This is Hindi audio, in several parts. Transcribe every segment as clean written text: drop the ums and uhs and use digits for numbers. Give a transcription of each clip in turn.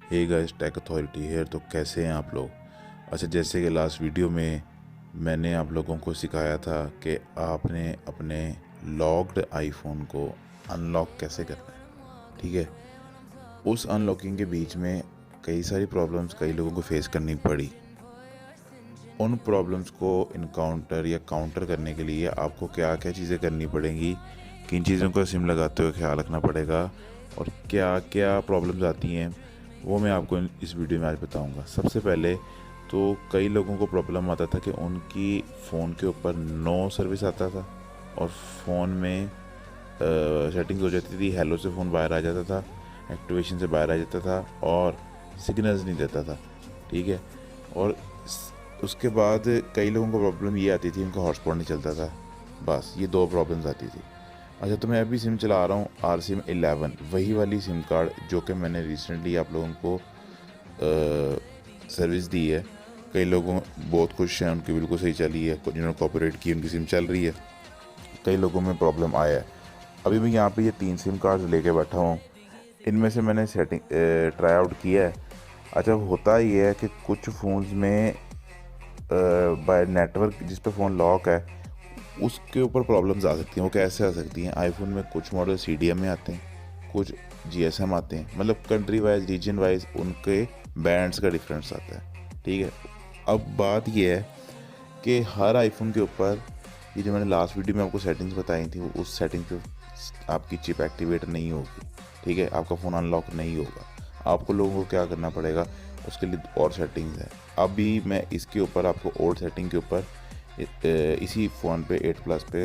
Hey guys, tech authority here. तो कैसे हैं आप लोग? अच्छा, जैसे कि लास्ट वीडियो में मैंने आप लोगों को सिखाया था कि आपने अपने लॉक्ड आईफोन को अनलॉक कैसे करना है। ठीक है, उस अनलॉकिंग के बीच में कई सारी प्रॉब्लम्स कई लोगों को फेस करनी पड़ी। उन प्रॉब्लम्स को इनकाउंटर या काउंटर करने के लिए आपको क्या क्या चीज़ें करनी पड़ेंगी, किन चीज़ों का सिम लगाते हुए ख्याल रखना पड़ेगा और क्या क्या प्रॉब्लम्स आती हैं, वो मैं आपको इस वीडियो में आज बताऊंगा। सबसे पहले तो कई लोगों को प्रॉब्लम आता था कि उनकी फ़ोन के ऊपर नो सर्विस आता था और फ़ोन में सेटिंग्स हो जाती थी, हेलो से फ़ोन बाहर आ जाता था, एक्टिवेशन से बाहर आ जाता था और सिग्नल्स नहीं देता था। ठीक है, और उसके बाद कई लोगों को प्रॉब्लम ये आती थी, उनका हॉटस्पॉट नहीं चलता था। बस ये दो प्रॉब्लम्स आती थी। अच्छा, तो मैं अभी सिम चला रहा हूँ RCM11, वही वाली सिम कार्ड जो कि मैंने रिसेंटली आप लोगों को सर्विस दी है। कई लोगों बहुत खुश हैं, उनकी बिल्कुल सही चली है, जिन्होंने कॉपरेट की उनकी सिम चल रही है। कई लोगों में प्रॉब्लम आया है। अभी मैं यहाँ पे ये 3 सिम कार्ड लेके बैठा हूँ। इनमें से मैंने सेटिंग ट्राई आउट किया है। अच्छा, होता ये है कि कुछ फ़ोन्स में बाय नेटवर्क जिस पे फ़ोन लॉक है उसके ऊपर प्रॉब्लम्स आ सकती हैं। वो कैसे आ सकती हैं? आईफोन में कुछ मॉडल CDM में आते हैं, कुछ GSM आते हैं, मतलब कंट्री वाइज रीजन वाइज उनके बैंड्स का डिफरेंस आता है। ठीक है, अब बात यह है कि हर आईफोन के ऊपर ये जो मैंने लास्ट वीडियो में आपको सेटिंग्स बताई थी, वो उस सेटिंग पे आपकी चिप एक्टिवेट नहीं होगी। ठीक है, आपका फ़ोन अनलॉक नहीं होगा। आपको लोगों को क्या करना पड़ेगा, उसके लिए और सेटिंग्स है। अभी मैं इसके ऊपर आपको ओल्ड सेटिंग के ऊपर इसी फ़ोन पे 8 प्लस पे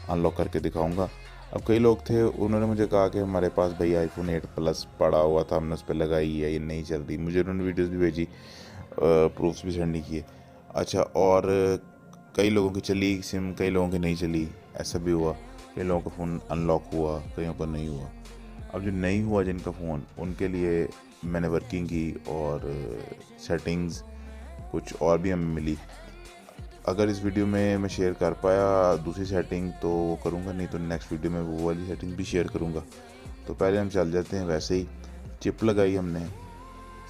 अनलॉक करके दिखाऊंगा। अब कई लोग थे, उन्होंने मुझे कहा कि हमारे पास भाई आईफोन 8 प्लस पड़ा हुआ था, हमने उस पर लगाई है, ये नहीं चल रही। मुझे उन्होंने वीडियोस भी भेजी, प्रूफ्स भी सेंड नहीं किए। अच्छा, और कई लोगों की चली सिम, कई लोगों की नहीं चली, ऐसा भी हुआ। कई लोगों का फ़ोन अनलॉक हुआ, कईयों का नहीं हुआ। अब जो नहीं हुआ जिनका फ़ोन, उनके लिए मैंने वर्किंग की और सेटिंग्स कुछ और भी हमें मिली। अगर इस वीडियो में मैं शेयर कर पाया दूसरी सेटिंग तो वो करूँगा, नहीं तो नेक्स्ट वीडियो में वो वाली सेटिंग भी शेयर करूँगा। तो पहले हम चल जाते हैं। वैसे ही चिप लगाई हमने,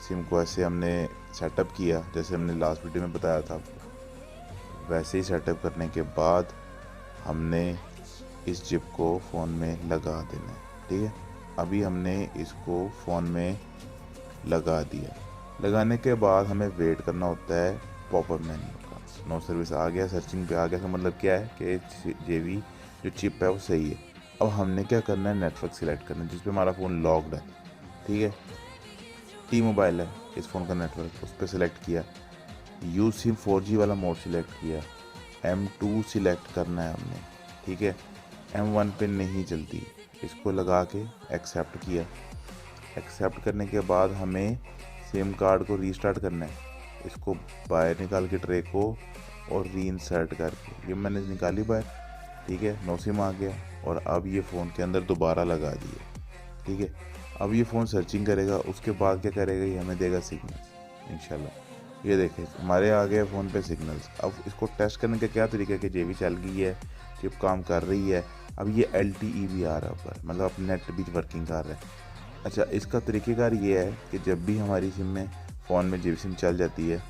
सिम को ऐसे हमने सेटअप किया जैसे हमने लास्ट वीडियो में बताया था। वैसे ही सेटअप करने के बाद हमने इस चिप को फ़ोन में लगा देना है। ठीक है, अभी हमने इसको फ़ोन में लगा दिया। लगाने के बाद हमें वेट करना होता है पॉपअप मेन्यू का। नो सर्विस आ गया, सर्चिंग पे आ गया, तो मतलब क्या है कि जेवी जो चिप है वो सही है। अब हमने क्या करना है, नेटवर्क सिलेक्ट करना है जिस पे हमारा फ़ोन लॉक्ड है। ठीक है, टी मोबाइल है इस फ़ोन का नेटवर्क, उस पर सिलेक्ट किया। यू सिम 4G वाला मोड सिलेक्ट किया। M2 सिलेक्ट करना है हमने। ठीक है, M1 पे नहीं चलती। इसको लगा के एक्सेप्ट किया। एक्सेप्ट करने के बाद हमें सिम कार्ड को रीस्टार्ट करना है। इसको बाहर निकाल के ट्रे को और री इंसर्ट करके, ये मैंने निकाली बाहर। ठीक है, नो सिम आ गया और अब ये फ़ोन के अंदर दोबारा लगा दिए। ठीक है, अब ये फ़ोन सर्चिंग करेगा, उसके बाद क्या करेगा, ये हमें देगा सिग्नल इंशाल्लाह। ये देखें हमारे आ गए फ़ोन पे सिग्नल्स। अब इसको टेस्ट करने का क्या तरीका है कि जेबी चल गई है, चिप काम कर रही है। अब ये LTE भी आ रहा है ऊपर, मतलब अब नेट भी वर्किंग कर रहा है। अच्छा, इसका तरीक़ेकार ये है कि जब भी हमारी सिम में फ़ोन में जेबी सिम चल जाती है,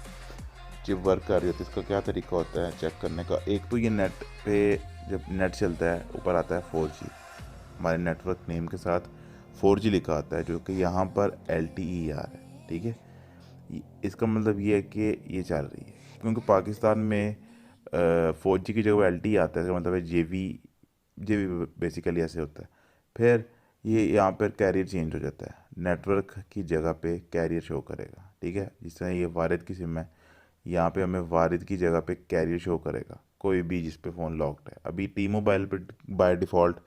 चिप वर्क कर रही होती है, इसका क्या तरीका होता है चेक करने का। एक तो ये नेट पे जब नेट चलता है ऊपर आता है 4G, हमारे नेटवर्क नेम के साथ 4G लिखा आता है, जो कि यहाँ पर LTE आ रहा है। ठीक है, इसका मतलब ये है कि ये चल रही है, क्योंकि पाकिस्तान में 4G की जगह LTE आता है, इसका मतलब है जेबी बेसिकली ऐसे होता है। फिर ये यहाँ पर कैरियर चेंज हो जाता है, नेटवर्क की जगह पे कैरियर शो करेगा। ठीक है, जिस तरह ये वारिद की सिम है, यहाँ पे हमें वारिद की जगह पे कैरियर शो करेगा, कोई भी जिस पे फ़ोन लॉक्ड है। अभी टी मोबाइल पे बाय डिफ़ॉल्ट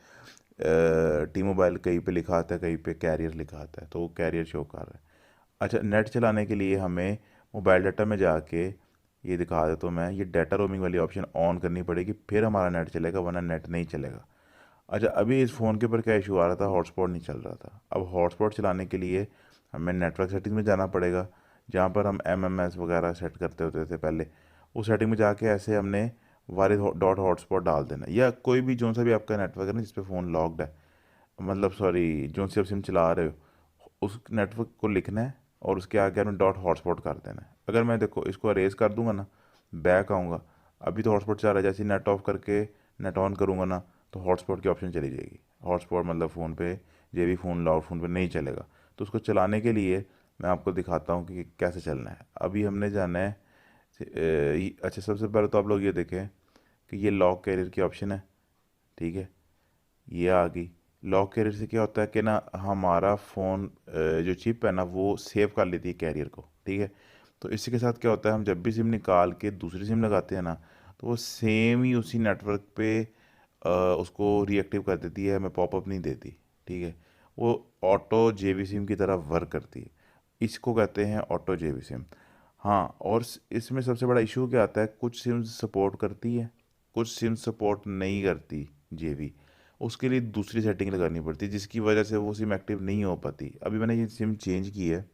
टी मोबाइल कहीं पे लिखा आता है, कहीं पे कैरियर लिखा आता है, तो वो कैरियर शो कर रहा है। अच्छा, नेट चलाने के लिए हमें मोबाइल डाटा में जाके, ये दिखा देता हूँ मैं, ये डाटा रोमिंग वाली ऑप्शन ऑन करनी पड़ेगी, फिर हमारा नेट चलेगा, वरना नेट नहीं चलेगा। अच्छा, अभी इस फ़ोन के ऊपर क्या इशू आ रहा था, हॉटस्पॉट नहीं चल रहा था। अब हॉटस्पॉट चलाने के लिए हमें नेटवर्क सेटिंग में जाना पड़ेगा, जहाँ पर हम MMS वगैरह सेट करते होते थे पहले। उस सेटिंग में जाके ऐसे हमने वारिद डॉट हॉटस्पॉट डाल देना, या कोई भी जो सा भी आपका नेटवर्क है ना जिस पे फ़ोन लॉक्ड है, मतलब सॉरी जो सी आप सिम चला रहे हो, उस नेटवर्क को लिखना है और उसके आगे आपने डॉट हॉटस्पॉट कर देना है। अगर मैं देखो इसको अरेज कर दूंगा ना, बैक आऊँगा, अभी तो हॉटस्पॉट चल रहा है, जैसे नेट ऑफ करके नेट ऑन करूँगा ना तो हॉटस्पॉट की ऑप्शन चली जाएगी। हॉटस्पॉट मतलब फ़ोन पे जे भी फ़ोन लाओ, फ़ोन पे नहीं चलेगा। तो उसको चलाने के लिए मैं आपको दिखाता हूँ कि कैसे चलना है। अभी हमने जाना है अच्छा, सबसे पहले तो आप लोग ये देखें कि ये लॉक कैरियर की ऑप्शन है, ठीक है, ये आ गई। लॉक कैरियर से क्या होता है कि ना हमारा फ़ोन जो चिप है ना वो सेव कर लेती है कैरियर को, ठीक है। तो इसी के साथ क्या होता है, हम जब भी सिम निकाल के दूसरी सिम लगाते हैं ना तो वो सेम ही उसी नेटवर्क पे उसको रिएक्टिव कर देती है, हमें पॉपअप नहीं देती, ठीक है। वो ऑटो जेवी सिम की तरह वर्क करती है। इसको कहते हैं ऑटो जेवी सिम। हाँ, और इसमें सबसे बड़ा इशू क्या आता है, कुछ सिम्स सपोर्ट करती है, कुछ सिम सपोर्ट नहीं करती जेवी। उसके लिए दूसरी सेटिंग लगानी पड़ती है जिसकी वजह से वो सिम एक्टिव नहीं हो पाती। अभी मैंने ये सिम चेंज की है,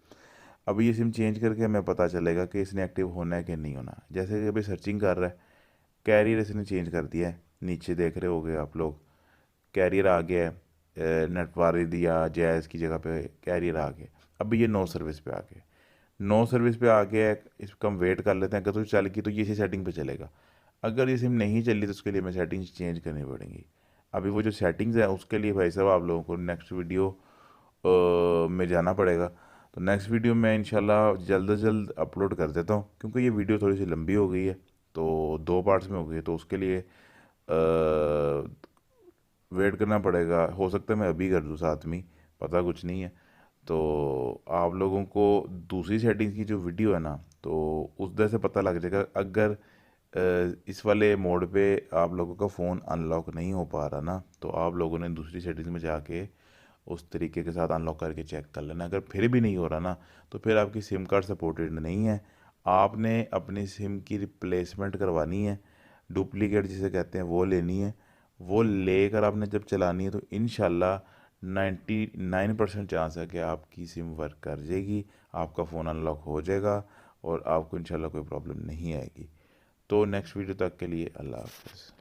अभी ये सिम चेंज करके हमें पता चलेगा कि इसने एक्टिव होना है कि नहीं होना। जैसे कि अभी सर्चिंग कर रहा है, कैरियर इसने चेंज कर दिया है, नीचे देख रहे होगे आप लोग, कैरियर आ गया है, नेटवारिद या जैज़ की जगह पे कैरियर आ गया। अभी ये नो सर्विस पे आ गया, नो सर्विस पे आ गया है। इसको हम वेट कर लेते हैं, अगर तो चल गई तो ये इसी सेटिंग पे चलेगा। अगर ये सिम नहीं चली तो उसके लिए हमें सेटिंग्स चेंज करनी पड़ेंगी। अभी वो जो सेटिंग्स है उसके लिए भाई साहब आप लोगों को नेक्स्ट वीडियो में जाना पड़ेगा। तो नेक्स्ट वीडियो में इंशाल्लाह जल्द से जल्द अपलोड कर देता हूँ, क्योंकि ये वीडियो थोड़ी सी लंबी हो गई है, तो 2 पार्ट्स में हो गई है, तो उसके लिए वेट करना पड़ेगा। हो सकता है मैं अभी कर दूँ साथ में, पता कुछ नहीं है। तो आप लोगों को दूसरी सेटिंग्स की जो वीडियो है ना तो उस तरह से पता लग जाएगा। अगर इस वाले मोड पे आप लोगों का फ़ोन अनलॉक नहीं हो पा रहा ना तो आप लोगों ने दूसरी सेटिंग्स में जाके उस तरीके के साथ अनलॉक करके चेक कर लेना। अगर फिर भी नहीं हो रहा ना तो फिर आपकी सिम कार्ड सपोर्टेड नहीं है, आपने अपनी सिम की रिप्लेसमेंट करवानी है, डुप्लीकेट जिसे कहते हैं वो लेनी है। वो लेकर आपने जब चलानी है तो इंशाल्लाह 99% चांस है कि आपकी सिम वर्क कर जाएगी, आपका फ़ोन अनलॉक हो जाएगा और आपको इंशाल्लाह कोई प्रॉब्लम नहीं आएगी। तो नेक्स्ट वीडियो तक के लिए अल्लाह हाफ़िज़।